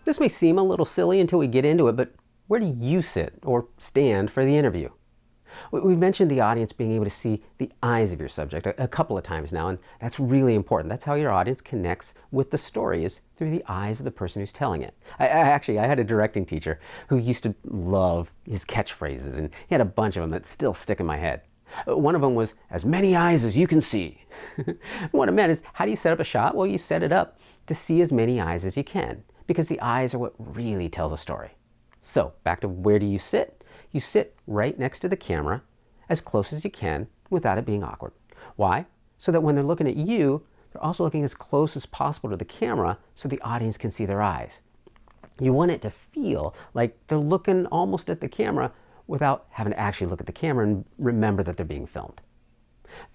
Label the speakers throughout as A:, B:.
A: This may seem a little silly until we get into it, but where do you sit or stand for the interview? We've mentioned the audience being able to see the eyes of your subject a couple of times now, and that's really important. That's how your audience connects with the story, is through the eyes of the person who's telling it. I had a directing teacher who used to love his catchphrases, and he had a bunch of them that still stick in my head. One of them was, "As many eyes as you can see." What it meant is, how do you set up a shot? Well, you set it up to see as many eyes as you can, because the eyes are what really tell the story. So, back to where do you sit? You sit right next to the camera, as close as you can, without it being awkward. Why? So that when they're looking at you, they're also looking as close as possible to the camera so the audience can see their eyes. You want it to feel like they're looking almost at the camera without having to actually look at the camera and remember that they're being filmed.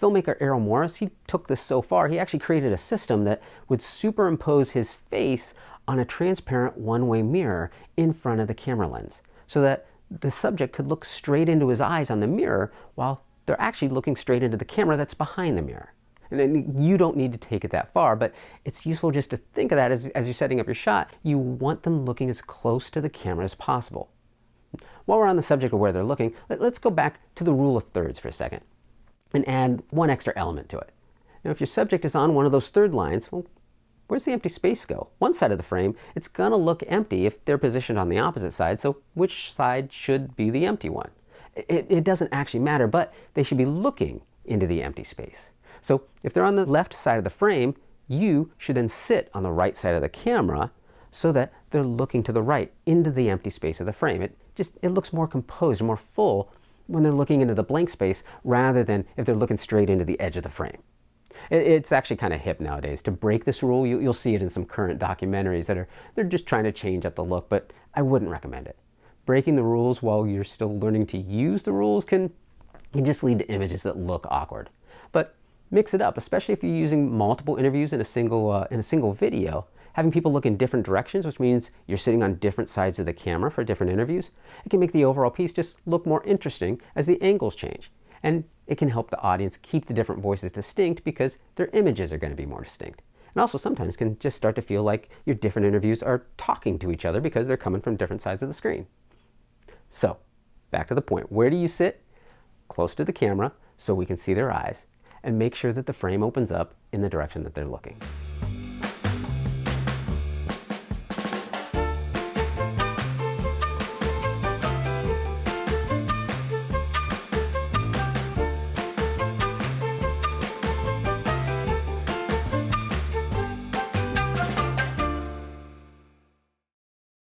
A: Filmmaker Errol, he took this so far, he actually created a system that would superimpose his face on a transparent one-way mirror in front of the camera lens, so that the subject could look straight into his eyes on the mirror while they're actually looking straight into the camera that's behind the mirror. And then you don't need to take it that far, but it's useful just to think of that as you're setting up your shot. You want them looking as close to the camera as possible. While we're on the subject of where they're looking, let's go back to the rule of thirds for a second and add one extra element to it. Now, if your subject is on one of those third lines, well, where's the empty space go? One side of the frame, it's gonna look empty if they're positioned on the opposite side, so which side should be the empty one? It doesn't actually matter, but they should be looking into the empty space. So if they're on the left side of the frame, you should then sit on the right side of the camera so that they're looking to the right, into the empty space of the frame. It looks more composed, more full when they're looking into the blank space rather than if they're looking straight into the edge of the frame. It's actually kind of hip nowadays to break this rule. You'll see it in some current documentaries they're just trying to change up the look, but I wouldn't recommend it. Breaking the rules while you're still learning to use the rules can just lead to images that look awkward. But mix it up, especially if you're using multiple interviews in a single video. Having people look in different directions, which means you're sitting on different sides of the camera for different interviews, it can make the overall piece just look more interesting as the angles change. And it can help the audience keep the different voices distinct because their images are going to be more distinct. And also sometimes can just start to feel like your different interviews are talking to each other because they're coming from different sides of the screen. So, back to the point. Where do you sit? Close to the camera so we can see their eyes, and make sure that the frame opens up in the direction that they're looking.